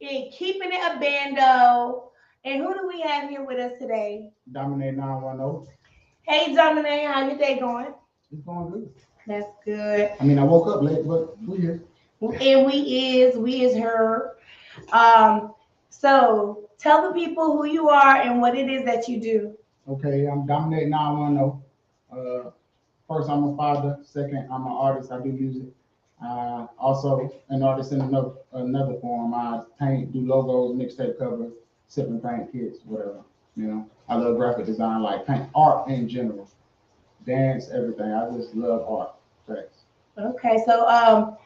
Keeping it a BanDo. And who do we have here with us today? Dominate 910. Hey, Dominic, how your day going? It's going good. That's good. I mean, I woke up late, but we here. And we is her. Um, so tell the people who you are and what it is that you do. Okay, I'm Dominate 910. First, I'm a father. Second, I'm an artist. I do music. Also, an artist in another form. I paint, do logos, mixtape covers, sip and paint kits, whatever. You know, I love graphic design, like paint art in general, dance, everything. I just love art. Thanks. Okay, so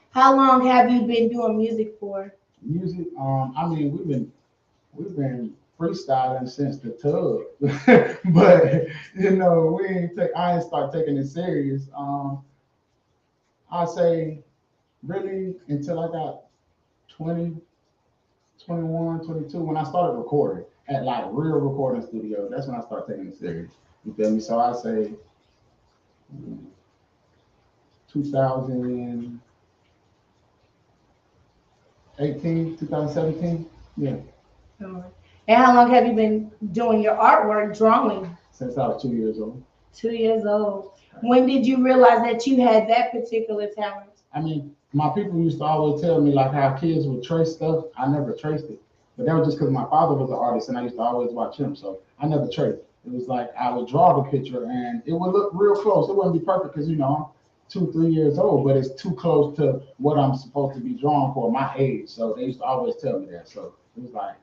how long have you been doing music for? Music. I mean, we've been freestyling since the tub, but we ain't take. I ain't start taking it serious. I say really until I got 20, 21, 22, when I started recording at like real recording studios. That's when I started taking it serious. You feel me? So I say 2018, 2017. Yeah. And how long have you been doing your artwork, drawing? Since I was 2 years old. 2 years old. When did you realize that you had that particular talent? I mean, my people used to always tell me like how kids would trace stuff. I never traced it, but that was just because my father was an artist and I used to always watch him. So I never traced. It was like I would draw the picture and it would look real close. It wouldn't be perfect because I'm 2, 3 years old, but it's too close to what I'm supposed to be drawing for my age. So they used to always tell me that. So it was like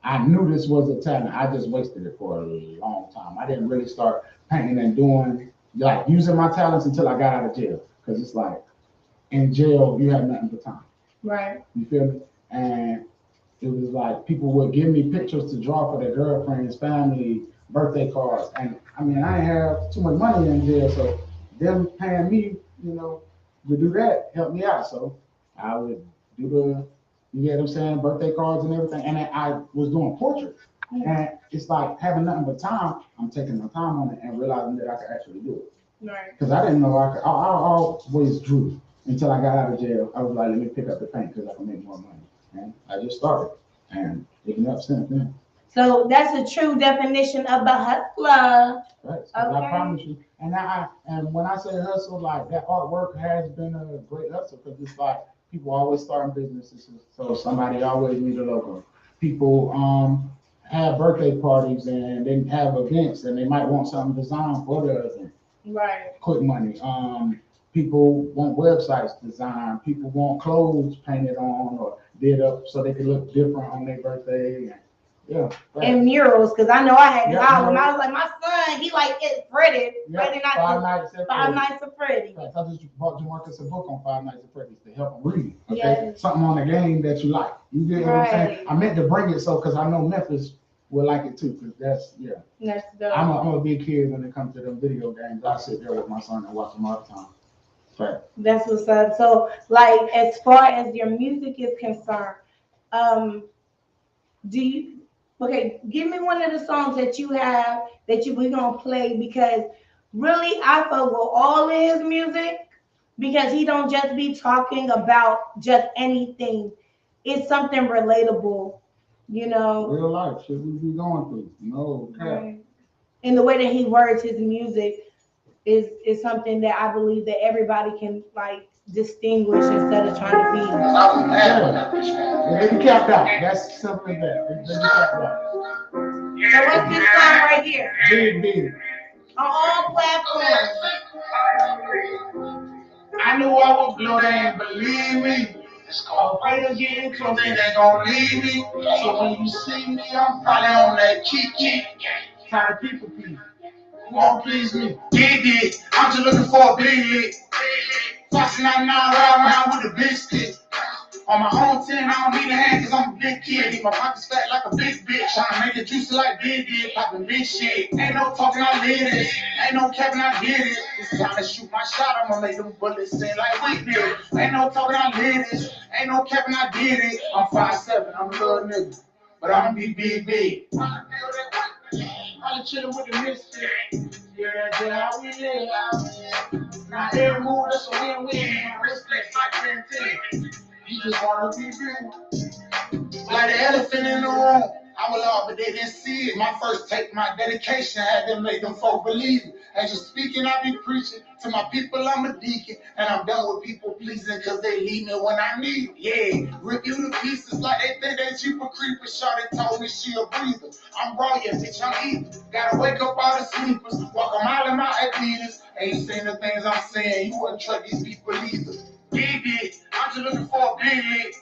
I knew this was a talent. I just wasted it for a long time. I didn't really start painting and doing like using my talents until I got out of jail because it's like in jail, you have nothing but time. Right. You feel me? And it was like people would give me pictures to draw for their girlfriends, family, birthday cards. And I mean, I didn't have too much money in jail, so them paying me, to do that helped me out. So I would do you get what I'm saying, birthday cards and everything. And I was doing portraits. And it's like having nothing but time. I'm taking my time on it and realizing that I could actually do it. Right. Because I didn't know I could. I always drew until I got out of jail. I was like, let me pick up the paint because I can make more money. And I just started and picking up since then. So that's a true definition of the hustler. Right. Okay. I promise you. And when I say hustle, like that artwork has been a great hustle because it's like people always starting businesses. So somebody always needs a logo. People have birthday parties and they have events and they might want something designed for the event. Right. Quick money. People want websites designed. People want clothes painted on or did up so they can look different on their birthday. Yeah. Right. And murals, because I know I had when I was like, my son, he like it's Freddie. Freddie Nights. Five Nights of Freddy. Right. I just bought Jamarcus a book on 5 Nights of Freddy's to help him read. Okay. Yes. Something on the game that you like. You get what I'm saying? I meant to bring it because I know Memphis will like it too. Because that's dope. I'm a big kid when it comes to them video games. I sit there with my son and watch them all the time. Right. That's what's up. So, like, as far as your music is concerned, give me one of the songs that you have that we're gonna play because really I fuck with all of his music because he don't just be talking about just anything. It's something relatable, Real life shit we be going through. Right. And the way that he words his music is something that I believe that everybody can like distinguish instead of trying to be. Let me cap out. That's something that. Let me cap out. So what's this song right here? Big. On all platforms. I knew I would blow, they ain't believe me. Afraid of getting close, they ain't gonna leave me. So when you see me, I'm probably on that kiki. Trying to people please. Who won't please me? Big. I'm just looking for a big lick. Tossing out now around with a big stick. On my home 10, I don't need a hand cause I'm a big kid. Eat my pockets fat like a big bitch. Trying to make it juicy like Big did, popping big shit. Ain't no talking, I did it. Ain't no capping, I did it. It's time to shoot my shot, I'ma make them bullets sing like we did. Ain't no talking, I did it. Ain't no capping, I did it. I'm 5'7", I'm a little nigga, but I'ma be big. I'm chillin' with the misfit. Yeah, that's how we live. Now every move, that's a win-win. My respect like 10. You just wanna be big. Like the elephant in the room. I was all, but they didn't see it. My first take, my dedication had to make them folk believe it. As you speaking, I be preaching. To my people, I'm a deacon. And I'm done with people pleasing because they leave me when I need them. Yeah, rip you to pieces like they think that you a creeper. Shawty told me she a breather. I'm raw, yeah, bitch, I'm either. Gotta wake up all the sleepers. Walk a mile in my Adidas. Ain't seen the things I'm saying. You wouldn't trust these people either. Big, I'm just looking for a big lick.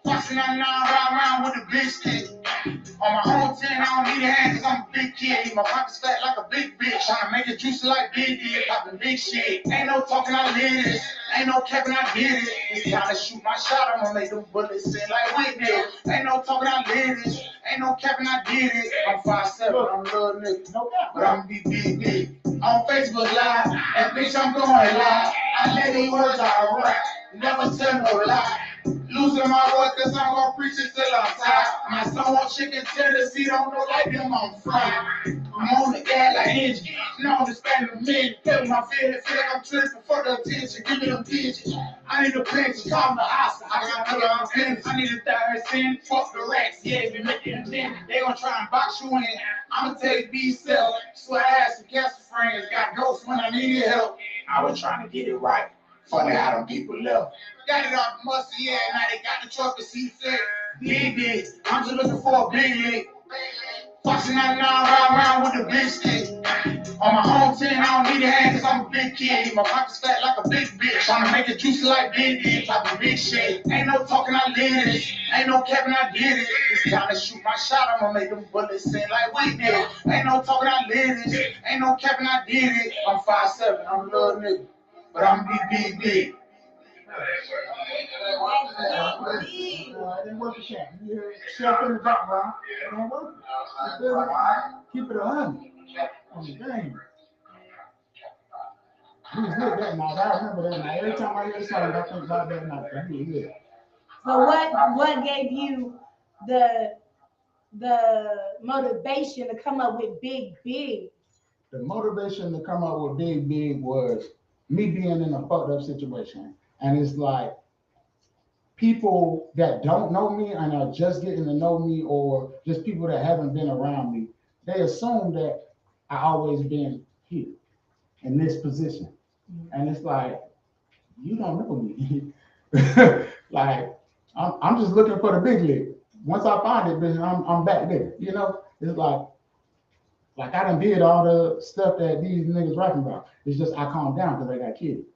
Fussing that 9 round with the big stick. On my own 10, I don't need a hand cause I'm a big kid. My pockets fat like a big bitch. Tryna make it juicy like Big did. Poppin' big shit. Ain't no talking, I did it. Ain't no capping, I did it. It's time to shoot my shot. I'ma make them bullets sing like we did. Ain't no talking, I did it. Ain't no capping, I did it. I'm 5'7", I'm a little nigga. No cap, but I'ma be big. On Facebook Live, and bitch, I'm going live. I let these words out rap. Never tell no lie. Losing my voice cause I'm gonna preach it till I'm tired. My son want chicken tenders, he don't know like them, I'm fried. I'm on the gas like engine, no understand the minute. Feel my feelings, feel like I'm tripping for the attention, give me them digits. I need a pension, call me the Oscar, I got another opinion. I need a third sin, fuck the racks, yeah, be making them in. They gonna try and box you in, I'ma take B-cell. So I had some cancer friends, got ghosts when I needed help. I was trying to get it right. Funny how them people left. Got it off the musty, yeah, now they got the truck to see fit. Big, I'm just looking for a big lick. Fussing that 9 round with the big stick. On my home 10, I don't need a hand cause I'm a big kid. My pockets fat like a big bitch. Tryna make it juicy like Big did. Poppin' big shit. Ain't no talking, I did it. Ain't no capping, I did it. It's time to shoot my shot. I'ma make them bullets sing like we did. Ain't no talking, I did it. Ain't no capping, I did it. I'm 5'7", I'm a little nigga. But I'm big. It didn't work the shit. You hear chef in the background. It don't work. Keep it 100 on the game. He was good that night. I remember that night. Every time I hear the song, I think about that night. He was good. So what gave you the motivation to come up with Big? The motivation to come up with Big was me being in a fucked up situation. And it's like people that don't know me and are just getting to know me, or just people that haven't been around me, they assume that I always been here in this position. And it's like, you don't know me. Like, I'm just looking for the big league. Once I find it, bitch, I'm back there. You know, it's like I done did all the stuff that these niggas rapping about. It's just I calm down because I got kids.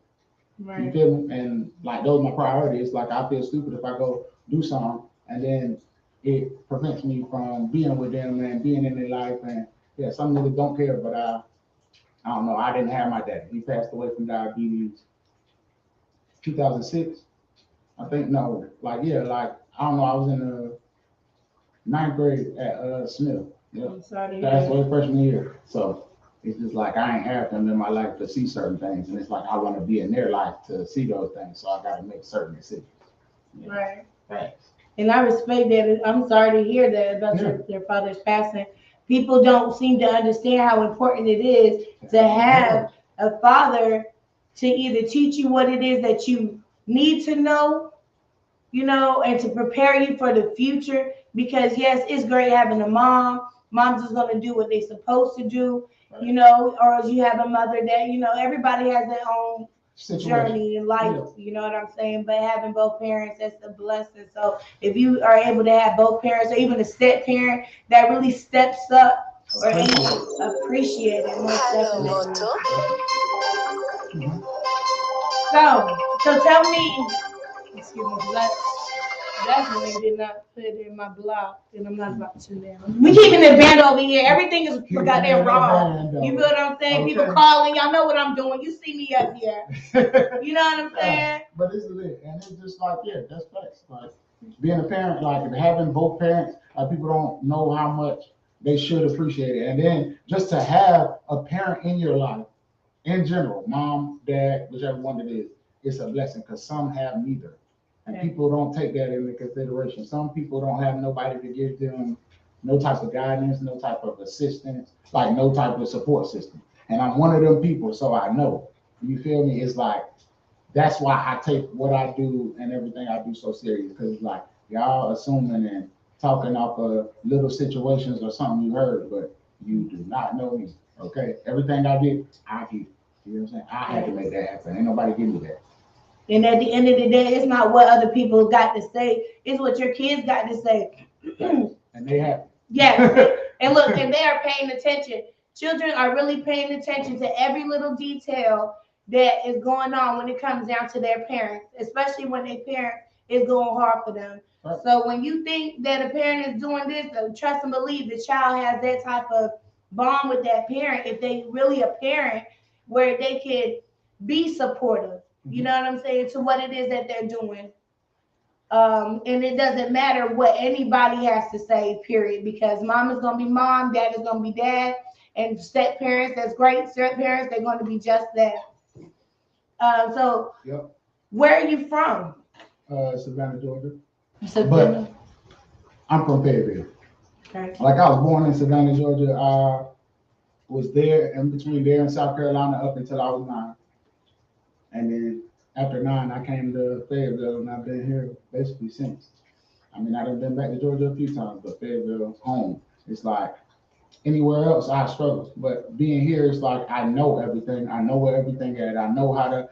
Right. You feel me? And like those are my priorities. Like I feel stupid if I go do something and then it prevents me from being with them and being in their life. And yeah, some niggas don't care, but I don't know. I didn't have my dad. He passed away from diabetes 2006. I think no, like yeah, like I don't know. I was in the 9th grade at Smith. Yeah, that's way freshman year. So it's just like I ain't have them in my life to see certain things, and it's like I want to be in their life to see those things. So I got to make certain decisions. Yeah. Right. Thanks. And I respect that. I'm sorry to hear that about your father's passing. People don't seem to understand how important it is to have a father to either teach you what it is that you need to know, you know, and to prepare you for the future. Because yes, it's great having a mom. Mom's just gonna do what they're supposed to do, you know, or else you have a mother that, you know, everybody has their own journey in life, you know what I'm saying? But having both parents, that's a blessing. So if you are able to have both parents, or even a step parent that really steps up, or appreciate it, most definitely. So tell me, excuse me, definitely did not put it in my block, and I'm not about to now. We keeping it BanDo over here. Everything is goddamn raw. You feel what I'm saying? Okay. People calling, y'all know what I'm doing. You see me up here. You know what I'm saying? But it's lit, and it's just like, yeah, that's facts. Like being a parent, like having both parents, people don't know how much they should appreciate it. And then just to have a parent in your life, in general, mom, dad, whichever one it is, it's a blessing because some have neither. And people don't take that into consideration. Some people don't have nobody to give them no type of guidance, no type of assistance, like no type of support system. And I'm one of them people, so I know. You feel me? It's like, that's why I take what I do and everything I do so serious, because it's like, y'all assuming and talking off of little situations or something you heard, but you do not know me. Okay, everything I get, I get. You know what I'm saying? I had to make that happen. Ain't nobody give me that. And at the end of the day, it's not what other people got to say; it's what your kids got to say. And they happy. Yes, and look, and they are paying attention. Children are really paying attention to every little detail that is going on when it comes down to their parents, especially when their parent is going hard for them. Right. So when you think that a parent is doing this, trust and believe the child has that type of bond with that parent if they really a parent where they could be supportive. You know what I'm saying, to what it is that they're doing. And it doesn't matter what anybody has to say, period, because mom is going to be mom, dad is going to be dad, and step parents, that's great. Step parents, they're going to be just that. So, yep. Where are you from? Savannah, Georgia. Savannah. But I'm from Fayetteville. Okay. Like I was born in Savannah, Georgia. I was there in between there and South Carolina up until I was 9. And then after 9, I came to Fayetteville, and I've been here basically since. I mean, I've been back to Georgia a few times, but Fayetteville's home. It's like anywhere else, I struggle. But being here, it's like I know everything. I know where everything is. I know how to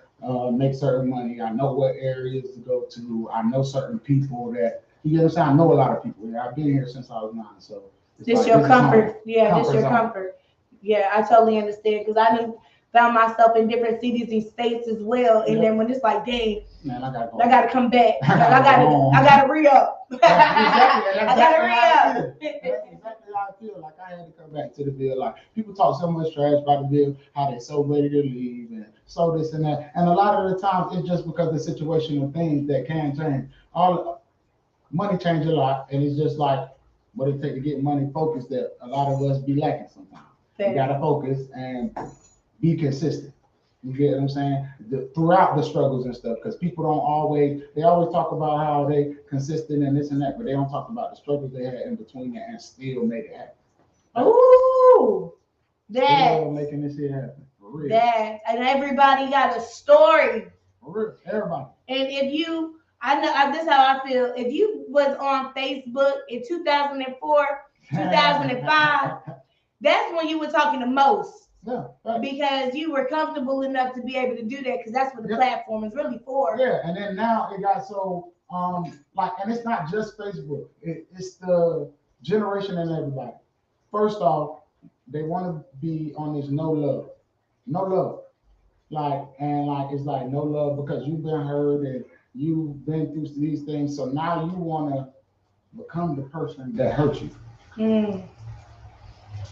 make certain money. I know what areas to go to. I know certain people that, you get what I'm saying? I know a lot of people. Yeah, I've been here since I was 9. So this like, your comfort. Yeah, this your comfort. Yeah, I totally understand, because I done found myself in different cities and states as well. And then when it's like, dang, man, I gotta come back. I gotta re-up. Exactly. I gotta re-up. That's exactly how I feel. Like I had to come back to the Ville. Like people talk so much trash about the Ville, how they so ready to leave and so this and that. And a lot of the times it's just because of situational things that can change. All money change a lot, and it's just like what it take to get money focused that a lot of us be lacking sometimes. You gotta focus and be consistent. You get what I'm saying? Throughout the struggles and stuff, because people don't always, they always talk about how they consistent and this and that, but they don't talk about the struggles they had in between that and still made it happen. Ooh, that. Still making this shit happen. For real. That. And everybody got a story. For real. Everybody. And if you, I know, this is how I feel. If you was on Facebook in 2004, 2005, that's when you were talking the most. Yeah, right. Because you were comfortable enough to be able to do that, because that's what the platform is really for. Yeah, and then now it got so like, and it's not just Facebook. It's the generation and everybody. First off, they want to be on this no love, like, and like it's like no love because you've been hurt and you've been through these things. So now you want to become the person that hurt you.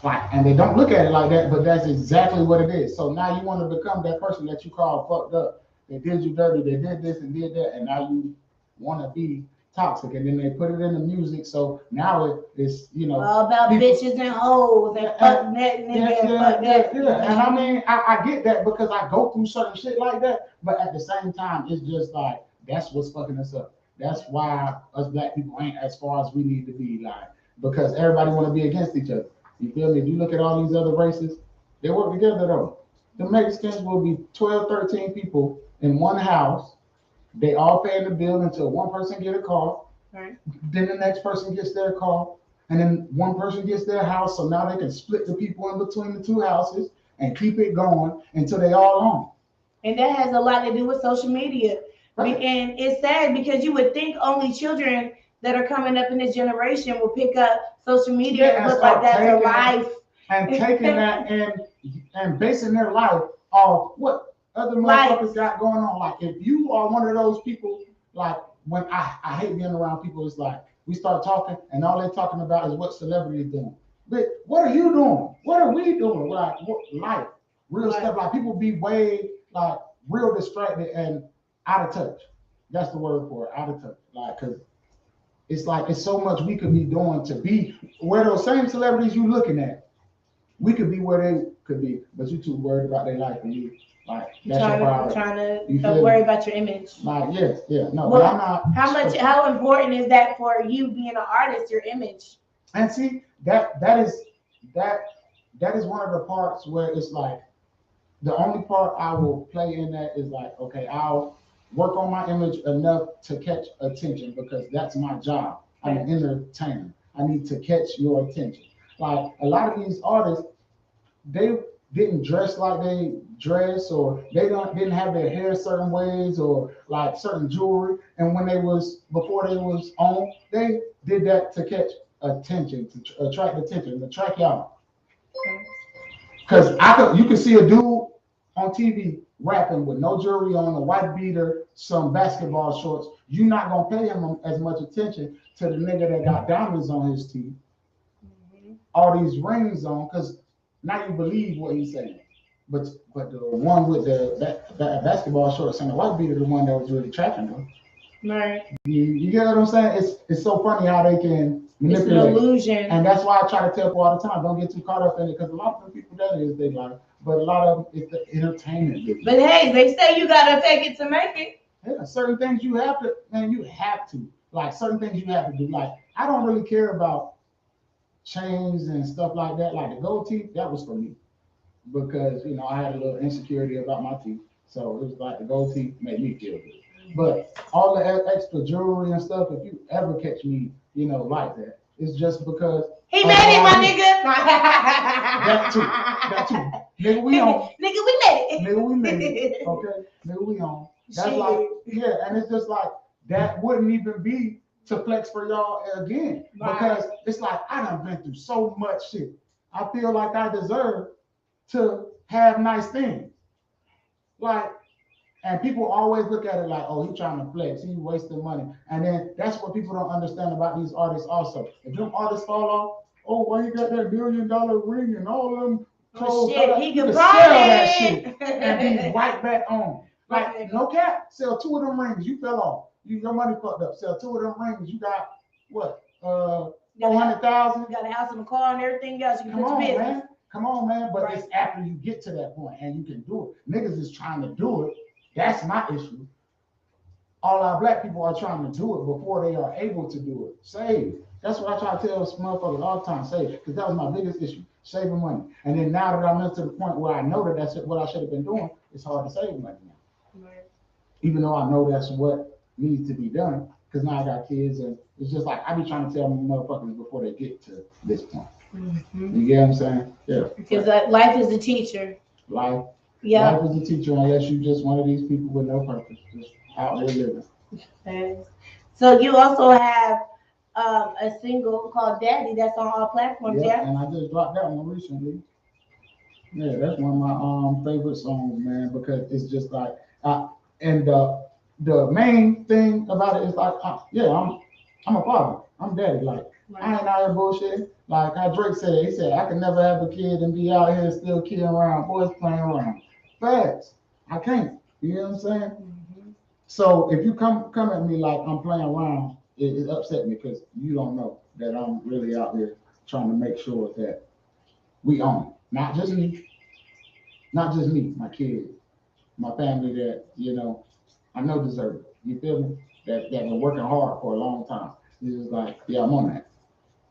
Like, and they don't look at it like that, but that's exactly what it is. So now you want to become that person that you call fucked up. They did you dirty, they did this and did that, and now you want to be toxic. And then they put it in the music. So now it's, you know. All about people, bitches and hoes and fuck that nigga. Yeah. And I mean, I get that because I go through certain shit like that. But at the same time, it's just like, that's what's fucking us up. That's why us black people ain't as far as we need to be, like, because everybody want to be against each other. You feel me? If you look at all these other races, they work together though. The Mexicans will be 12, 13 people in one house. They all pay the bill until one person get a car. Right. Then the next person gets their car. And then one person gets their house. So now they can split the people in between the two houses and keep it going until they all own. And that has a lot to do with social media. Right. And it's sad because you would think only children that are coming up in this generation will pick up social media and look like that's their life. And taking that and basing their life off what other motherfuckers got going on. Like if you are one of those people, like when I hate being around people, it's like we start talking and all they're talking about is what celebrities doing. But what are you doing? What are we doing? Like what life, real stuff. Like people be way like real distracted and out of touch. That's the word for it, out of touch. Like because it's like it's so much we could be doing to be where those same celebrities you looking at. We could be where they could be, but you too worried about their life and you like that's your priority. Trying to worry about your image. Like no. Well, I'm not. How important is that for you being an artist? Your image. And see that is one of the parts where it's like the only part I will play in that is like okay, I'll work on my image enough to catch attention because that's my job. I'm an entertainer. I need to catch your attention. Like a lot of these artists, they didn't dress like they dress, or they didn't have their hair certain ways, or like certain jewelry. And when they was before they was on, they did that to catch attention, to attract attention, to attract y'all. Because you can see a dude on TV rapping with no jewelry on, a white beater, some basketball shorts. You're not gonna pay him as much attention to the nigga that got diamonds on his teeth, all these rings on, because now you believe what he's saying. But the one with the basketball shorts and the white beater, the one that was really tracking them. Right. You get what I'm saying? It's so funny how they can manipulate. It's an illusion. And that's why I try to tell people all the time, don't get too caught up in it, because a lot of the people that is their life, but a lot of it's the entertainment business. But hey, they say you gotta take it to make it. Yeah, certain things you have to, man, you have to. Like certain things you have to do. Like I don't really care about chains and stuff like that. Like the gold teeth, that was for me. Because I had a little insecurity about my teeth. So it was like the gold teeth made me feel good. But all the extra jewelry and stuff, if you ever catch me, like that, it's just because he made it, my nigga. That too. Nigga, we on. Nigga, we made it. Nigga, we made it. Okay? Nigga, we on. That's like, yeah, and it's just like, that wouldn't even be to flex for y'all again. Right. Because it's like, I done been through so much shit. I feel like I deserve to have nice things. Like, and people always look at it like, oh, he's trying to flex, he's wasting money. And then that's what people don't understand about these artists also. If them artists fall off, oh, well, he got that $1 million ring and all of them clothes. Shit, he can sell that shit and be right back on. Like, no cap, sell 2 of them rings, you fell off. Your money fucked up. Sell 2 of them rings, you got what? 400,000. You got a house and a car and everything else. You can put your business. Man. Come on, man. But it's after you get to that point and you can do it. Niggas is trying to do it. That's my issue. All our black people are trying to do it before they are able to do it. Save. That's what I try to tell motherfuckers all the time. Save. Because that was my biggest issue. Saving money. And then now that I'm to the point where I know that that's what I should have been doing, it's hard to save money now. Right. Even though I know that's what needs to be done. Because now I got kids and it's just like I be trying to tell motherfuckers before they get to this point. Mm-hmm. You get what I'm saying? Yeah. Because life is a teacher. Life is a teacher unless you just one of these people with no purpose, just out there living. Okay. So you also have a single called Daddy that's on all platforms, yeah? And I just dropped that one recently. Yeah, that's one of my favorite songs, man, because it's just like, and the main thing about it is like, I'm a father, I'm daddy, like, I ain't out here bullshit. Like how Drake said, he said, I can never have a kid and be out here still kidding around, boys playing around. Facts. I can't. You know what I'm saying? Mm-hmm. So if you come at me like I'm playing around, it upset me because you don't know that I'm really out there trying to make sure that we own it. Not just me, my kids, my family that, I know deserve it. You feel me? That been working hard for a long time. It's just like, yeah, I'm on that.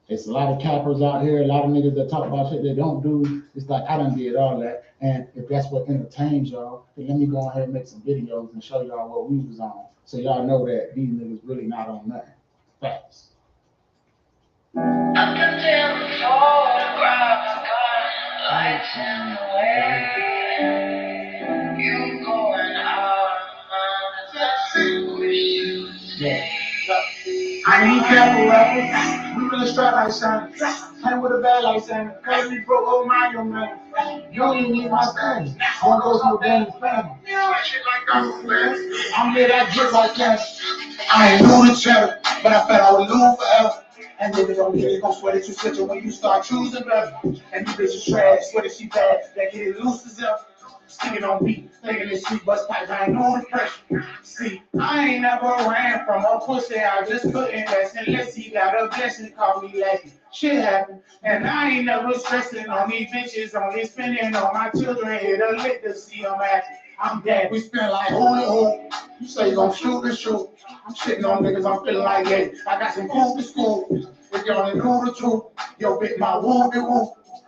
It's a lot of cappers out here, a lot of niggas that talk about shit they don't do. It's like, I done did all that. And if that's what entertains y'all, then let me go ahead and make some videos and show y'all what we was on. So y'all know that these niggas really not on nothing. Facts. I can tell the photographs got lights in the way. You going out of mind, I wish you stay. I ain't careful rappers, we really strap like Santana. Hang with a bad like Santana, cause we broke old mind, your man. You don't even need my standards, one goes no damn family. I'm here that drip like cancer. I ain't new to cheddar, but I bet I would lose forever. And niggas don't get it, gon' sweat it, you switch it when you start choosing better. And you bitches trash, sweat it, she bad, that get it loose as ever. Sticking on beat, thinking this sweet bus pipe, I ain't no pressure. See, I ain't never ran from a pussy, I just couldn't less. Unless he got a blessing, call me lucky. Shit happened, and I ain't never stressing on these bitches, only spending on my children, hit a lick to see them happy. I'm dead, we spend like holy. You say you gon' shoot and shoot. I'm shitting on niggas, I'm feeling like yeah. I got some food to school. If y'all ain't know the truth, yo, bit my woo.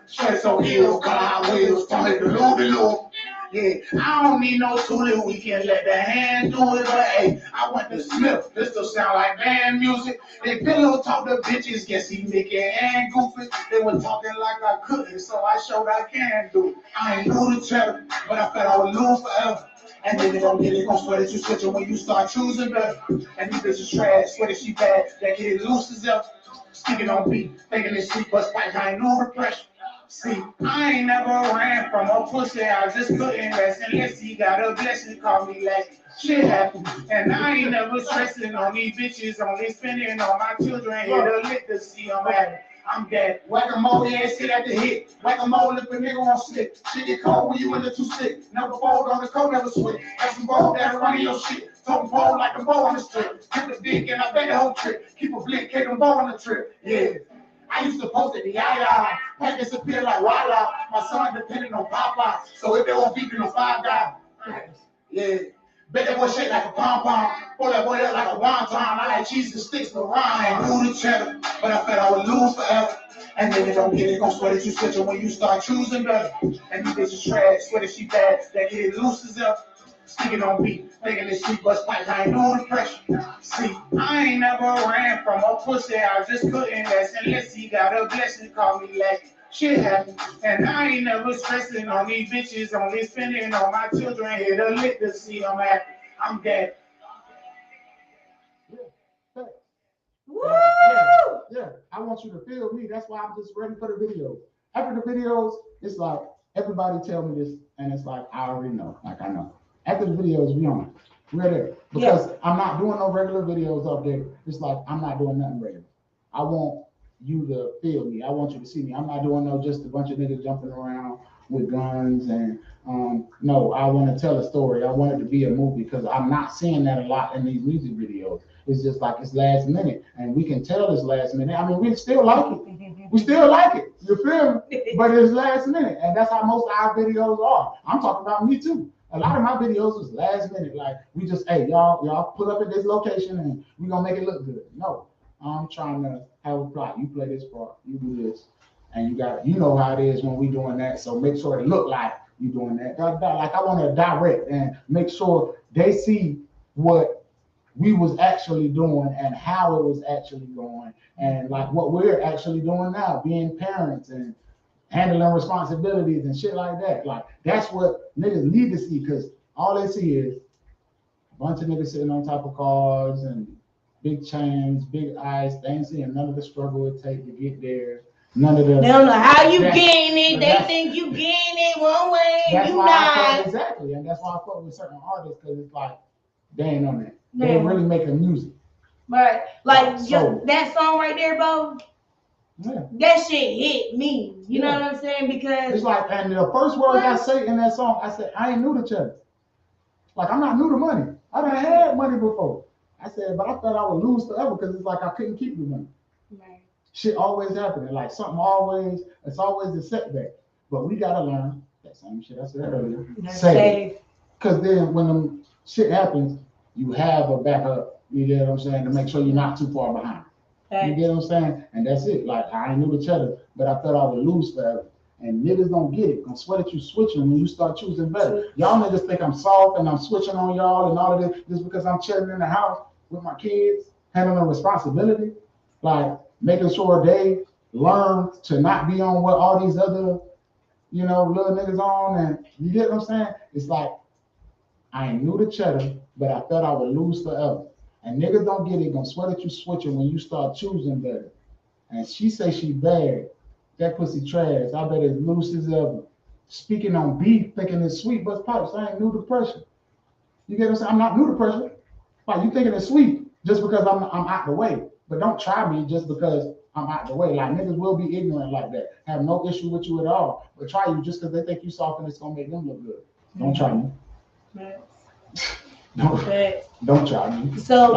Shit so heal, got high wheels, stomach the loo. Yeah, I don't need no toolie, we can let the hand do it. But hey, I went to Smith, this still sound like band music. They pillow talk to bitches, guess he Mickey and Goofy. They were talking like I couldn't, so I showed I can do it. I ain't new to cheddar, but I felt I would lose forever. And then they don't get it, gon' swear that you switching when you start choosing better. And these bitches trash, swear that she bad, that get loose as ever. Speaking on beat, thinking it's sweet, but spike, I ain't know the pressure. See, I ain't never ran from a pussy, I just couldn't rest. Unless he got a blessing, call me like shit happened. And I ain't never stressing on these bitches, only spending on my children. Hit a lick to see I'm happy. I'm dead. Whack-a-mole, yeah, sit at the hit. Whack-a-mole if a nigga won't slip. Shit get cold when you in the too sick. Never fold on the coat, never switch. Have some gold that'll run in your shit. Toting pole like a bow on the strip. Get the dick and I bet the whole trip. Keep a blick, kick them bow on the trip. Yeah. I used to post at the Yayo. Had disappear like Walla. My son depending on Papa. So if they won't beat no 5 guys. Yeah. Bet that boy shake like a pom-pom. Pull that boy up like a wonton. I like cheese and sticks but rhyme. I ain't new to cheddar, but I felt I would lose forever. And niggas don't get it, gon' swear that you switching when you start choosing better. And these bitches trash, swear that she bad, that get it loose as ever. Speaking on beat, thinking this sweet bus pipe, I ain't know the pressure. See, I ain't never ran from a pussy, I just couldn't rest. Unless he got a blessing, call me like shit happened. And I ain't never stressing on these bitches, only spending on my children. Hit a lick to see I'm happy. I'm dead. Woo! Yeah, I want you to feel me. That's why I'm just ready for the videos. After the videos, it's like everybody tell me this, and it's like I already know, like I know. After the videos, we on it. We're there because I'm not doing no regular videos up there. It's like I'm not doing nothing regular. I want you to feel me. I want you to see me. I'm not doing no just a bunch of niggas jumping around with guns and no. I want to tell a story. I want it to be a movie because I'm not seeing that a lot in these music videos. It's just like it's last minute, and we can tell it's last minute. I mean, we still like it. We still like it. You feel me? But it's last minute, and that's how most of our videos are. I'm talking about me too. A lot of my videos was last minute. Like we just, hey, y'all pull up at this location, and we gonna make it look good. No, I'm trying to have a plot. You play this part, you do this, and you know how it is when we doing that. So make sure it look like you doing that. Like I want to direct and make sure they see what we was actually doing and how it was actually going and like what we're actually doing now, being parents and handling responsibilities and shit like that. Like that's what niggas need to see because all they see is a bunch of niggas sitting on top of cars and big chains, big eyes. They ain't seeing none of the struggle it takes to get there. None of the. They don't know how you getting it. They think you getting it one way. You not. Exactly, and that's why I fuck with certain artists because it's like they ain't on that. They really making music. Right. Like so, that song right there, Bo. Yeah. That shit hit me. You know what I'm saying? Because it's like, and the first words I say in that song, I said, I ain't new to cheddar. Like I'm not new to money. I done had money before. I said, but I thought I would lose forever because it's like I couldn't keep the money. Right. Shit always happening. Like something always, it's always a setback. But we gotta learn that same shit I said earlier. Save. Because then when the shit happens, you have a backup, you get what I'm saying, to make sure you're not too far behind. Okay. You get what I'm saying? And that's it. Like, I ain't new to cheddar, but I thought I would lose forever. And niggas don't get it. I'm swear that you switching when you start choosing better. Y'all niggas think I'm soft and I'm switching on y'all and all of this just because I'm chilling in the house with my kids, handling responsibility, like making sure they learn to not be on what all these other, little niggas on. And you get what I'm saying? It's like, I ain't new to cheddar, but I thought I would lose forever. And niggas don't get it, gonna swear that you switching when you start choosing better. And she say she bad, that pussy trash, I bet it's loose as ever. Speaking on beef, thinking it's sweet, but pipes, I ain't new to pressure. You get what I'm saying? I'm not new to pressure. Like you thinking it's sweet just because I'm out the way. But don't try me just because I'm out the way. Like niggas will be ignorant like that. Have no issue with you at all. But try you just because they think you soft and it's gonna make them look good. Don't try me. Don't try me. So,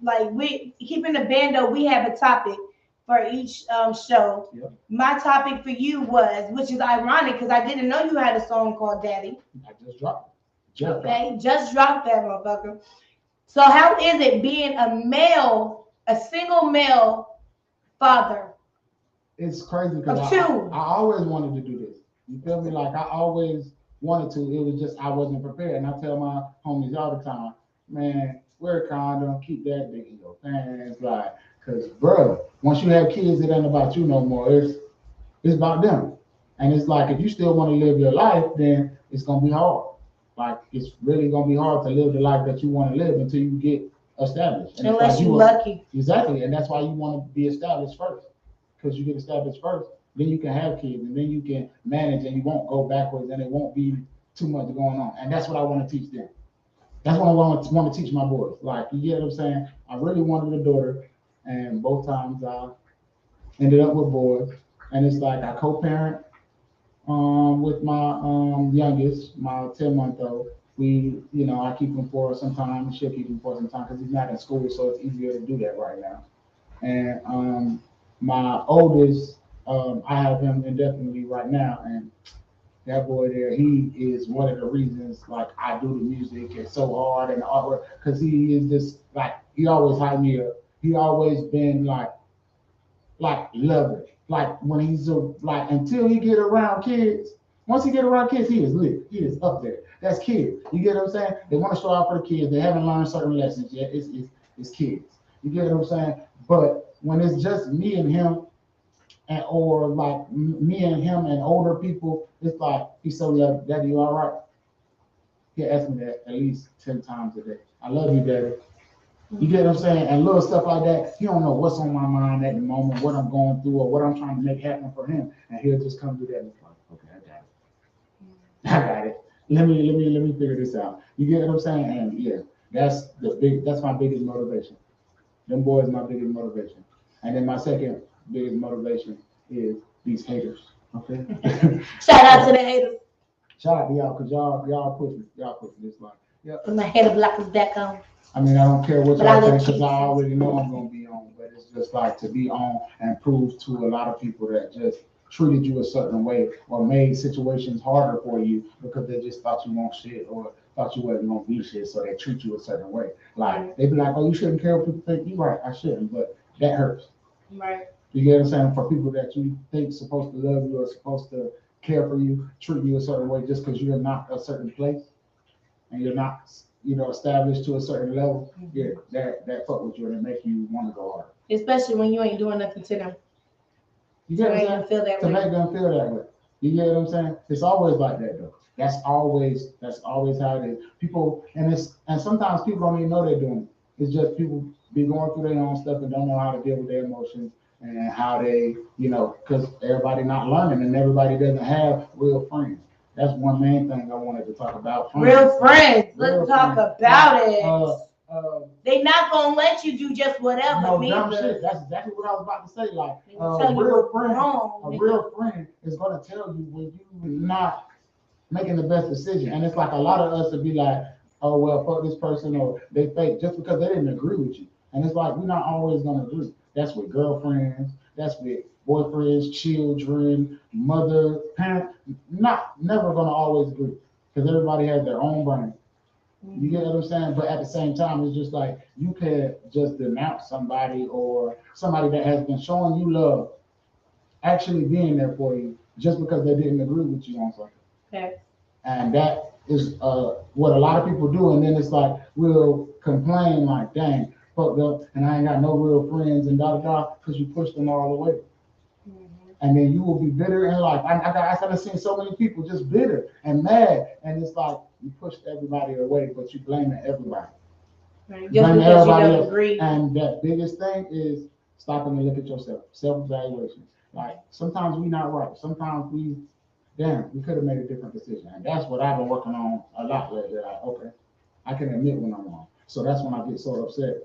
like we keeping the BanDo, we have a topic for each show. Yep. My topic for you was, which is ironic because I didn't know you had a song called Daddy. I just dropped it. Just dropped that motherfucker. So how is it being a single male father? It's crazy because I always wanted to do this. You feel me? Like I always wanted to. It was just I wasn't prepared. And I tell my homies all the time, man, wear a condom, keep that dick in your pants, like, cause bro, once you have kids, it ain't about you no more. It's about them. And it's like if you still want to live your life, then it's gonna be hard. Like it's really gonna be hard to live the life that you want to live until you get established. And Unless like you lucky. exactly, and that's why you want to be established first, because you get established first, then you can have kids, and then you can manage, and you won't go backwards, and it won't be too much going on. And that's what I want to teach them. That's what I want to teach my boys. Like you get what I'm saying? I really wanted a daughter, and both times I ended up with boys, and it's like I co-parent with my youngest, my 10-month-old. We, I keep him for some time. She'll keep him for some time because he's not in school, so it's easier to do that right now. And my oldest, I have him indefinitely right now, and that boy there, he is one of the reasons like I do the music. It's so hard and the artwork because he is just like he always hype me up. He always been like love it. Like when he's like until he get around kids. Once he get around kids, he is lit. He is up there. That's kids. You get what I'm saying? They want to show out for the kids. They haven't learned certain lessons yet. It's kids. You get what I'm saying? But when it's just me and him, and or like me and him and older people, it's like he's so young. Daddy, you all right? He asks me that at least 10 times a day. I love you, Daddy. You get what I'm saying? And little stuff like that. He don't know what's on my mind at the moment, what I'm going through, or what I'm trying to make happen for him. And he'll just come do that and it's like, okay, I got it. Let me figure this out. You get what I'm saying? And yeah, that's my biggest motivation. Them boys my biggest motivation. And then my second biggest motivation is these haters. Okay. Shout out to the haters. Shout out to y'all because y'all push me. Y'all push me. It's like, yeah. My hater block is back on. I mean, I don't care what But I y'all let think because you- I already know I'm gonna be on. But it's just like to be on and prove to a lot of people that just treated you a certain way or made situations harder for you because they just thought you won't shit or thought you wasn't gonna be shit, so they treat you a certain way. Like they be like, "Oh, you shouldn't care what people think." You're right, I shouldn't, but that hurts. Right. You get what I'm saying? For people that you think supposed to love you or supposed to care for you, treat you a certain way just because you're not a certain place and you're not, established to a certain level. Yeah, that fuck with you and it make you want to go hard. Especially when you ain't doing nothing to them. You get what I'm saying? Feel that to way. make them feel that way. You get what I'm saying? It's always like that though. That's always how it is. People and sometimes people don't even know they're doing it. It's just people be going through their own stuff and don't know how to deal with their emotions and how they, because everybody not learning and everybody doesn't have real friends. That's one main thing I wanted to talk about. Real friends. Let's talk friends. about it. They not gonna let you do just whatever. No, dumb shit. That's exactly what I was about to say. Like a real friend is gonna tell you when you're not making the best decision. And it's like a lot of us would be like, oh well, fuck this person, or they fake just because they didn't agree with you. And it's like we're not always gonna agree. That's with girlfriends, that's with boyfriends, children, mother, parent. Never gonna always agree because everybody has their own brain. You get what I'm saying? But at the same time, it's just like you can just denounce somebody or somebody that has been showing you love, actually being there for you just because they didn't agree with you on something. Okay. And that is what a lot of people do. And then it's like we'll complain like, dang, fucked up, and I ain't got no real friends and because you pushed them all away. And then you will be bitter in life. I've seen so many people just bitter and mad, and it's like you pushed everybody away, but you blaming everybody. Right. Just because you don't agree. And that biggest thing is stopping to look at yourself, self-evaluation. Like sometimes we not right. Sometimes we could have made a different decision, and that's what I've been working on a lot lately. Like, okay, I can admit when I'm wrong. So that's when I get so upset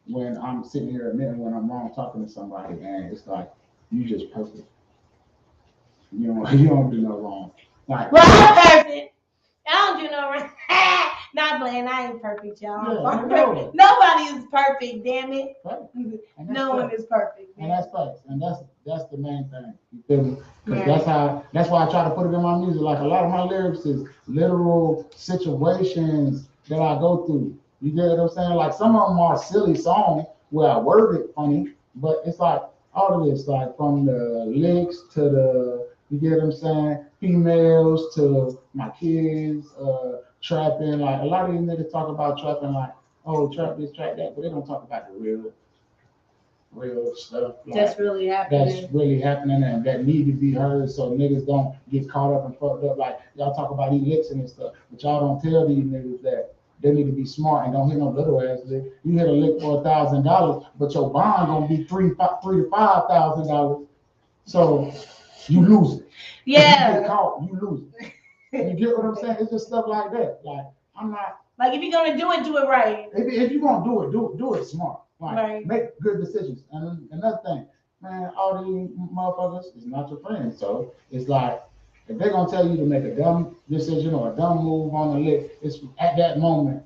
when I'm sitting here admitting when I'm wrong, talking to somebody, and it's like. You just perfect. You don't do no wrong. Like, well, I'm perfect. I don't do no wrong. Not playing. I ain't perfect, y'all. Yeah, Nobody is perfect. Damn it. Right. No one is perfect. And that's facts. And that's the main thing. You feel me? Because that's why I try to put it in my music. Like a lot of my lyrics is literal situations that I go through. You get what I'm saying? Like some of them are silly songs where I word it funny, but it's like. All of this, like from the lyrics to the You get what I'm saying? Females to my kids, trapping. Like a lot of these niggas talk about trapping, like, oh, trap this, trap that, but they don't talk about the real stuff. Like, that's really happening. That's really happening and that need to be heard so niggas don't get caught up and fucked up. Like y'all talk about elixing and stuff, but y'all don't tell these niggas that they need to be smart and don't hit no little ass lick. You hit a lick for $1,000, but your bond gonna be three to $5,000. So you lose it. Yeah. If you get caught, you lose it. You get what I'm saying? It's just stuff like that. Like I'm not like if you're gonna do it right. If you're gonna do it smart. Like right. Make good decisions. And another thing, man, all these motherfuckers is not your friends. So it's like if they're gonna tell you to make a dumb decision or a dumb move on the lick, it's at that moment,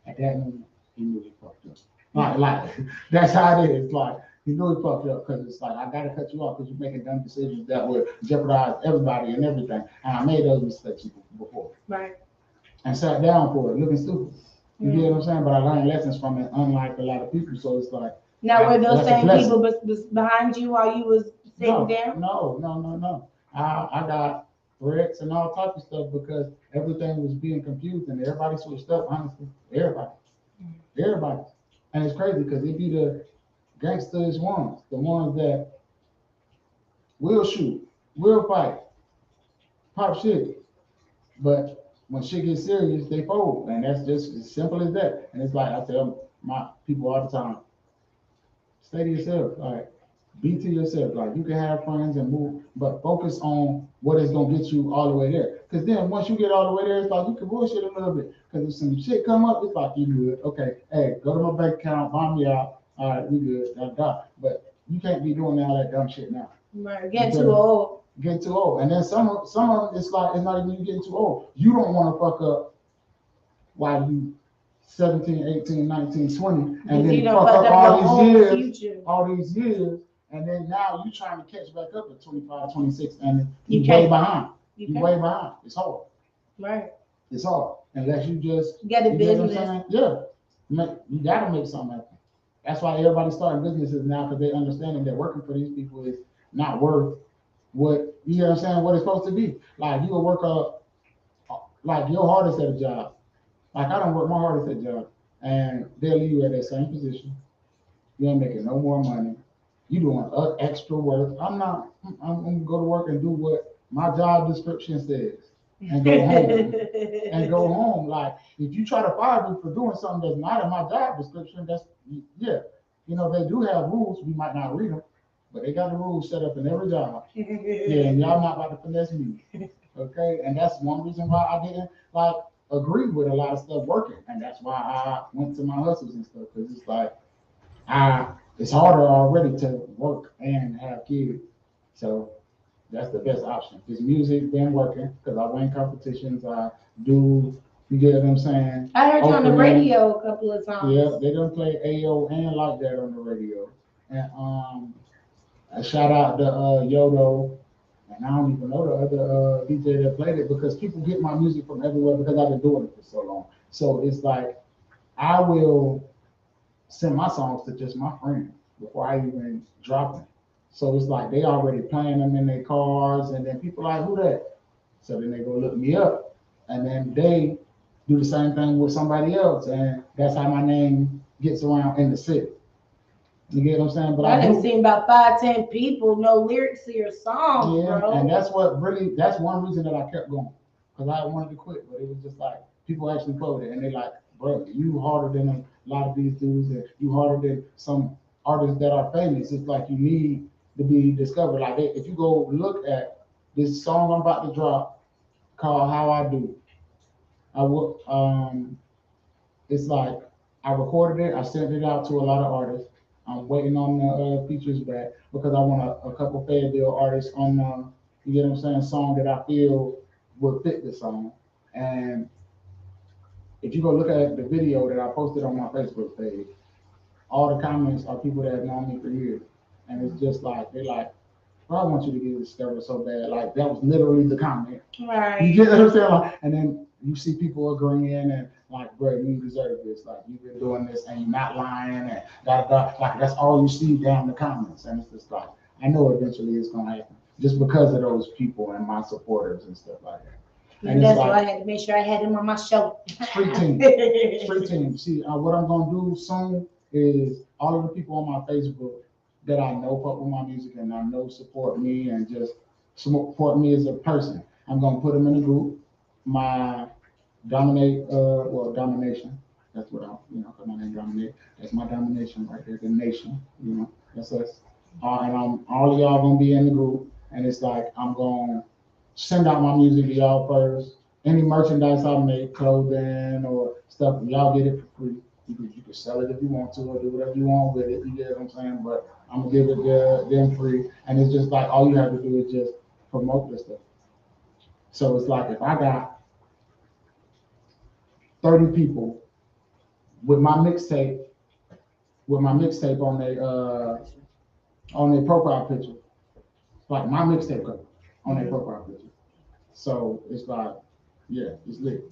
you knew he fucked up. Like that's how it is. Like you know he fucked up because it's like I gotta cut you off because you're making dumb decisions that would jeopardize everybody and everything. And I made those mistakes before. Right. And sat down for it, looking stupid. You get what I'm saying? But I learned lessons from it, unlike a lot of people. So it's like. Now, were those same people behind you while you was sitting down? No. I got threats and all type of stuff because everything was being confused and everybody switched up, honestly. Everybody. And it's crazy because it be the gangsters ones, the ones that will shoot, will fight, pop shit. But when shit gets serious, they fold. And that's just as simple as that. And it's like I tell my people all the time, stay to yourself. Like, be to yourself. Like, you can have friends and move, but focus on what is going to get you all the way there. Because then once you get all the way there, it's like you can bullshit a little bit. Because if some shit come up, it's like, you good. Okay, hey, go to my bank account, bomb me out. All right, we good. But you can't be doing all that dumb shit now. Right, get too old. Get too old. And then some of them, it's like, it's not even you getting too old. You don't want to fuck up while you 17, 18, 19, 20, and then fuck up all these years, and then now you trying to catch back up at 25, 26, and you way behind. You way behind. It's hard. Right. It's hard. Unless you just get a business. Yeah. You gotta make something happen. That's why everybody's starting businesses now, because they understanding that working for these people is not worth what, you know what I'm saying, what it's supposed to be. Like you will work like your hardest at a job. Like I don't work my hardest at a job, and they'll leave you at that same position. You ain't making no more money. You doing extra work. I'm gonna go to work and do what my job description says, and go home. Like if you try to fire me for doing something that's not in my job description, that's yeah. You know they do have rules. We might not read them, but they got the rules set up in every job. Yeah, and y'all not about to finesse me. Okay, and that's one reason why I didn't like agree with a lot of stuff working, and that's why I went to my hustles and stuff, because it's like it's harder already to work and have kids, so that's the best option. This music been working because I win competitions, I do, you get what I'm saying? I heard you on the radio a couple of times. Yeah, they don't play AO and like that on the radio, and a shout out to Yodo. And I don't even know the other DJ that played it, because people get my music from everywhere because I've been doing it for so long. So it's like I will send my songs to just my friends before I even drop them. So it's like they already playing them in their cars, and then people like, who that? So then they go look me up, and then they do the same thing with somebody else, and that's how my name gets around in the city. You get what I'm saying? But I didn't see about 5-10 people know lyrics to your songs, bro. And that's one reason that I kept going, because I wanted to quit, but it was just like people actually quoted it, and they like, bro, you harder than a lot of these dudes, and you harder than some artists that are famous. It's like you need to be discovered. Like if you go look at this song I'm about to drop called "How I Do," I will. It's like I recorded it, I sent it out to a lot of artists. I'm waiting on the features back because I want a couple Fayetteville artists on you get what I'm saying, song that I feel would fit the song. And if you go look at the video that I posted on my Facebook page, all the comments are people that have known me for years. And it's just like, they're like, well, I want you to get discovered so bad. Like that was literally the comment. Right. You get what I'm saying? Like, and then you see people agreeing and like, bro, you deserve this. Like you've been doing this and you're not lying and da. Like that's all you see down the comments. And it's just like, I know eventually it's gonna happen. just because of those people and my supporters and stuff like that. And that's why I had to make sure I had him on my show. Street team. Street team. See, what I'm going to do soon is all of the people on my Facebook that I know fuck with my music and I know support me and just support me as a person. I'm going to put them in a group. My domination. That's what cause my name Dominate. That's my domination right there, the nation, that's us. And all of y'all gonna be in the group, and it's like I'm gonna send out my music to y'all first. Any merchandise I make, clothing or stuff, y'all get it for free. You can sell it if you want to, or do whatever you want with it. You get what I'm saying? But I'm gonna give it them free, and it's just like all you have to do is just promote this stuff. So it's like if I got 30 people with my mixtape on their profile picture, like my mixtape cover on their profile picture. So it's like, yeah, it's lit.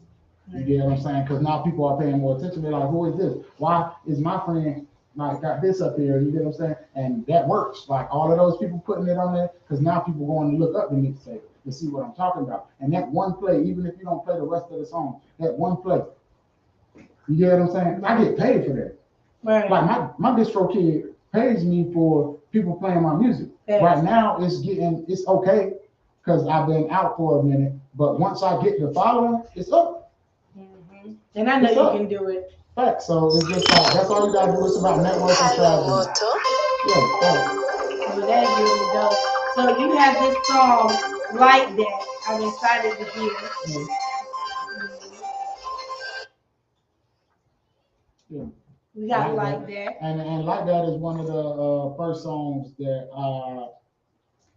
You get what I'm saying? Because now people are paying more attention. They're like, who is this? Why is my friend like got this up here? You get what I'm saying? And that works. Like all of those people putting it on there, because now people going to look up the mixtape to see what I'm talking about. And that one play, even if you don't play the rest of the song, that one play. You get what I'm saying? I get paid for that. Right. Like my distro kid pays me for people playing my music. Yes. Right now it's okay because I've been out for a minute, but once I get the following, it's up. Mm-hmm. And I know you can do it. Right. So it's just like that's all you gotta do. It's about networking strategy. Yeah. Well, that's really dope. So you have this song Like That. I'm excited to hear. Mm-hmm. Yeah. We got like that. And Like That is one of the first songs that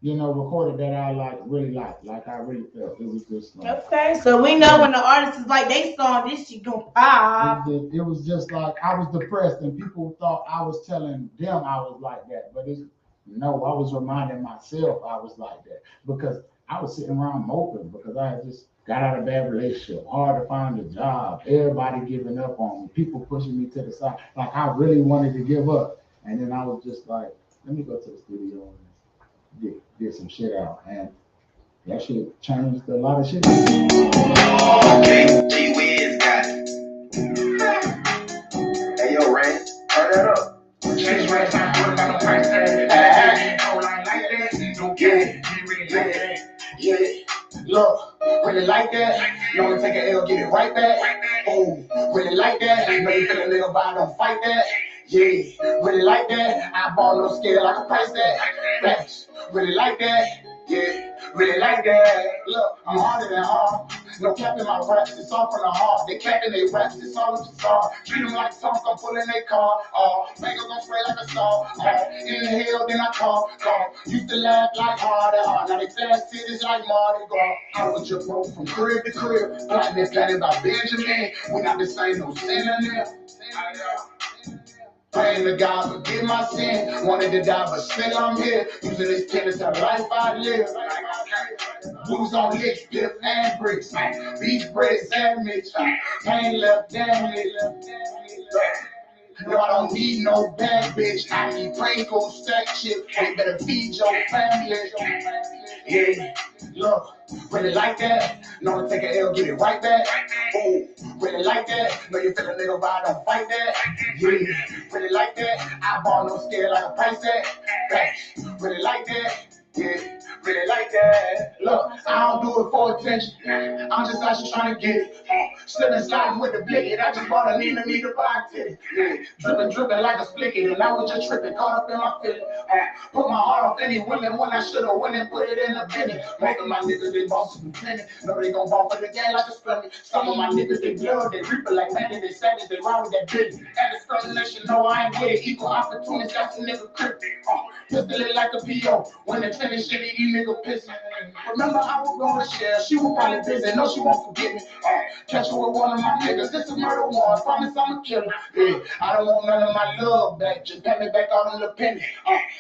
recorded that I really liked. Like I really felt it was just like, okay. So we know when the artist is like they saw this shit gonna pop. It was just like I was depressed and people thought I was telling them I was like that, but I was reminding myself I was like that because I was sitting around moping because I had just got out of a bad relationship, hard to find a job, everybody giving up on me, people pushing me to the side. Like I really wanted to give up. And then I was just like, let me go to the studio and get some shit out. And that shit changed a lot of shit. Okay, G Wiz got it. Hey yo, Ray, turn that up. Chase right now, work on the price tag. Hold on like that, don't care. You really like that. Yeah. Look, really like that. You only take an L, get it right back. Oh, really like that. Know you feel a little vibe, don't fight that. Yeah, really like that. I ball no scale, I can price that. Facts, really like that. Yeah, really like that. Look, I'm harder than hard. No cap in my raps, it's all from the heart. They capping their raps, it's all what you saw. Treat them like songs, I'm pulling their car. Mango gon' spray like a star. Inhale, then I call. Used to laugh like hard at hard. Now they fast cities like Mardi Gras. I was just broke from crib to crib. Plotting and planning by Benjamin. We not the same, no synonym. Praying to God, forgive my sin. Wanted to die, but still I'm here. Using this pen to tell life I live. Blues on lips, dip and bricks. Beef bread sandwich. Pain left damage. No, I don't need no bad bitch. I need Pringle stack chip. You better feed your family. Yeah, look, really like that. No, take an L, get it right back. Ooh, really like that. Know you feel a little vibe, don't fight that. Yeah, really like that. I ball no scale like a price tag. Really like that. Yeah, really like that. Look, I don't do it for attention. I'm just out here trying to get it. Slipping, sliding with the blicket. I just bought a Nina to buy it. Yeah, dripping like a splicket. And I was just tripping, caught up in my feeling. Put my heart off any women when I should've went and put it in a penny. Most of my niggas, they bosses and penny. No, they gon' ball for the game like a splendid. Some of my niggas, they blood, they reaper like man, they savage, they ride with that bitch. At the start, let you know I ain't get it. Equal opportunity, that's a nigga cryptic. Pistol it like a PO. When they finish shit, these niggas pissing. Remember I was going to share, she was probably busy. No, she won't forget me. Catch her with one of my niggas, this is murder one. Promise I'm a killer. Yeah, I don't want none of my love back. Just pay me back all them little pennies.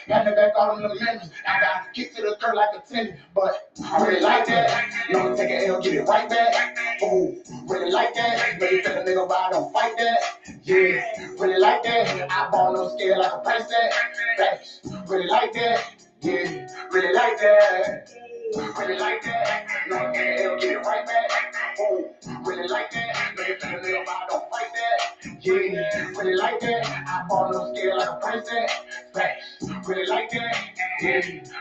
Pay me back all them little minutes. I got kicked to the curb like a tennis. But I really like that. You don't take an L, get it right back. Ooh, really like that. Know you feel a nigga vibe, don't fight that. Yeah, really like that. I ball no scale like a price tag. Facts, really like that. Yeah, really like that. Really like that. No, it'll get it right back. Oh, really like that. No, you finna live, I don't fight that. Yeah, really like that. I bought no scale like a price tag. Facts, really like that. Yeah,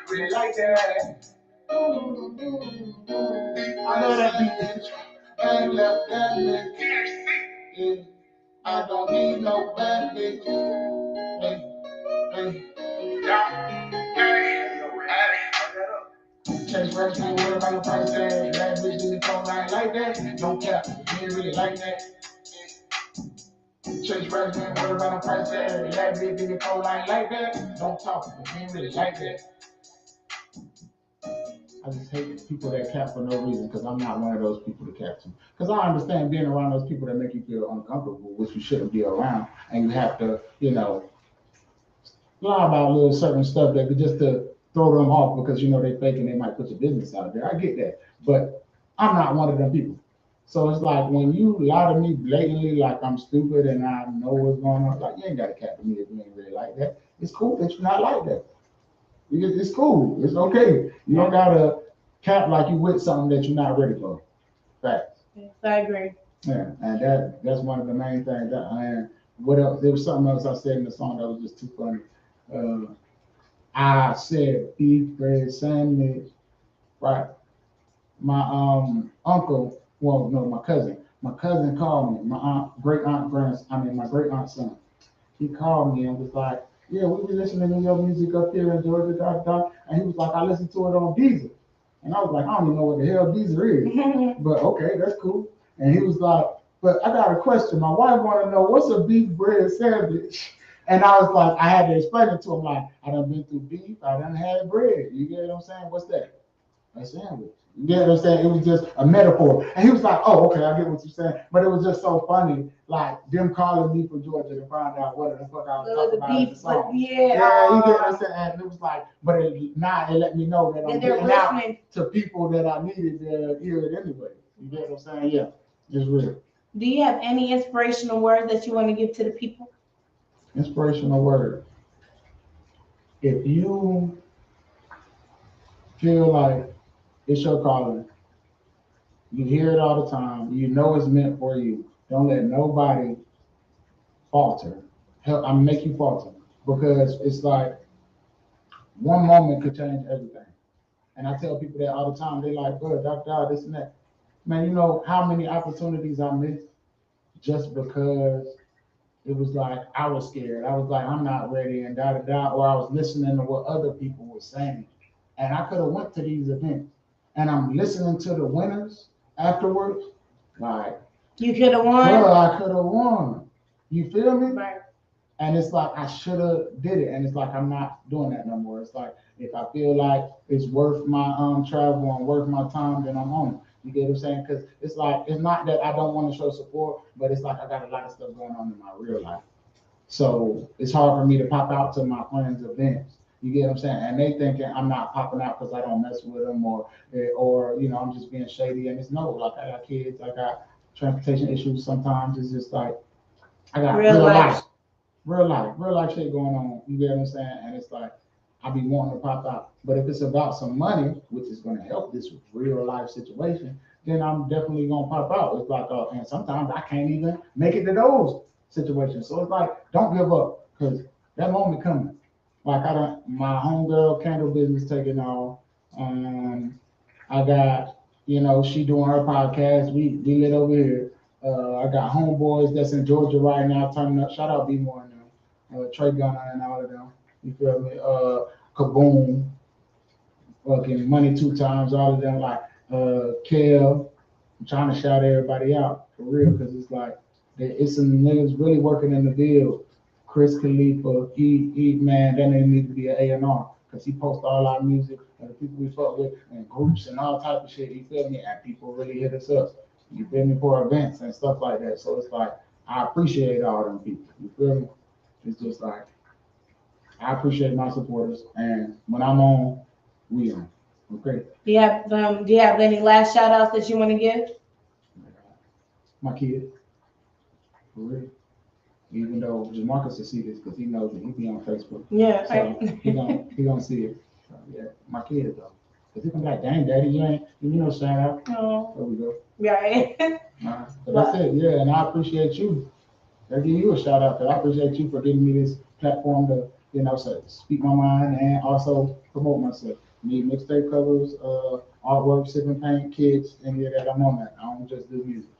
really like that. I love that beat, bitch. I ain't left that bitch. Yeah, I don't need no bad bitch. Hey, hey. Chase Rex, ain't worried about the price tag. That bitch in the cold line like that. Don't cap, you ain't really like that. Chase Rex, ain't worried about the price tag. That bitch in the cold line like that. Don't talk, you ain't really like that. I just hate people that cap for no reason because I'm not one of those people to cap to. Because I understand being around those people that make you feel uncomfortable, which you shouldn't be around, and you have to, lie about little certain stuff that could just to throw them off because they fake and they might put your business out there. I get that, but I'm not one of them people. So it's like when you lie to me blatantly, like I'm stupid and I know what's going on. Like you ain't got to cap to me if you ain't really like that. It's cool that you're not like that. It's cool. It's okay. You don't gotta cap like you with something that you're not ready for. Facts. Yes, I agree. Yeah, and that's one of the main things. And what else? There was something else I said in the song that was just too funny. I said beef bread sandwich, right? My uncle, well, no, my cousin. My cousin called me. My great aunt's son. He called me and was like, "Yeah, we were listening to your music up here in Georgia, dot dot." And he was like, "I listened to it on Deezer." And I was like, "I don't even know what the hell Deezer is," but okay, that's cool. And he was like, "But I got a question. My wife want to know what's a beef bread sandwich." And I was like, I had to explain it to him. Like, I done been through beef. I done had bread. You get what I'm saying? What's that? A sandwich. You get what I'm saying? It was just a metaphor. And he was like, "Oh, okay, I get what you're saying." But it was just so funny, like them calling me from Georgia to find out what the fuck I was talking about in the song. Yeah, you get what I'm saying? And it was like, but now it let me know that I'm getting out to people that I needed to hear it anyway. You get what I'm saying? Yeah, it's real. Do you have any inspirational words that you want to give to the people? Inspirational word. If you feel like it's your calling, you hear it all the time, you know it's meant for you, don't let nobody falter. Make you falter. Because it's like one moment could change everything. And I tell people that all the time. They like, "Bro, doctor, this and that." Man, you know how many opportunities I missed just because it was like I was scared. I was like, I'm not ready, and da da da. Or I was listening to what other people were saying, and I could have went to these events, and I'm listening to the winners afterwards. Like you could have won. Bro, I could have won. You feel me? Right. And it's like I should have did it, and it's like I'm not doing that no more. It's like if I feel like it's worth my travel and worth my time, then I'm on it. You get what I'm saying? Because it's like it's not that I don't want to show support, but it's like I got a lot of stuff going on in my real life, so it's hard for me to pop out to my friends' events. You get what I'm saying? And they thinking I'm not popping out because I don't mess with them or I'm just being shady. And it's no, like I got kids, I got transportation issues. Sometimes it's just like I got real life. Real life shit going on. You get what I'm saying? And it's like I be wanting to pop out. But if it's about some money, which is going to help this real life situation, then I'm definitely going to pop out. It's like, and sometimes I can't even make it to those situations. So it's like, don't give up because that moment coming. Like my homegirl candle business taking off. I got, she doing her podcast. We lit over here. I got homeboys that's in Georgia right now turning up. Shout out B-More and them. Trey Gunner and all of them. You feel me? Kaboom. Fucking Money Two Times. All of them. Like Kel. I'm trying to shout everybody out for real because it's like it's some niggas really working in the field. Chris Khalifa, man, that nigga need to be an A&R because he posts all our music and the people we fuck with and groups and all type of shit. You feel me? And people really hit us up. You feel me, for events and stuff like that. So it's like I appreciate all them people. You feel me? It's just like I appreciate my supporters, and when I'm on, we on. Okay. Do you have any last shout outs that you want to give? My kid. For real. Even though Jamarcus will see this because he knows that he be on Facebook. Yeah. So he gonna see it. So, yeah, my kids though. Cause they come like, dang, daddy, you ain't, you know, shout out. Oh, There we go. right. But that's it, yeah, and I appreciate you. I give you a shout out, cause I appreciate you for giving me this platform to, you know, so speak my mind and also promote myself. Need mixtape covers, artwork, sipping paint, kids, any of that. I'm on that. I don't just do music.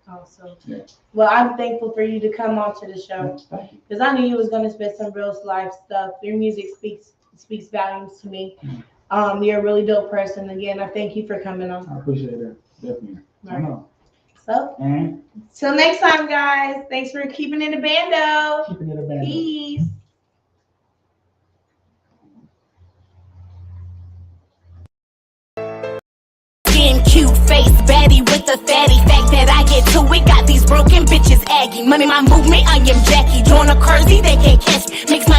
Awesome. Yeah. Well, I'm thankful for you to come onto the show Thank you. because I knew you was gonna spit some real life stuff. Your music speaks volumes to me. You're a really dope person. Again, I thank you for coming on. I appreciate it. Definitely. Right. I know. So, And till next time, guys. Thanks for keeping it a BanDo. keeping it a band. Peace. Cute face, baddie with the fatty fact that I get to it. Got these broken bitches aggy. Money, my movement, I am Jackie. Join a Kersey, they can't catch me. Makes my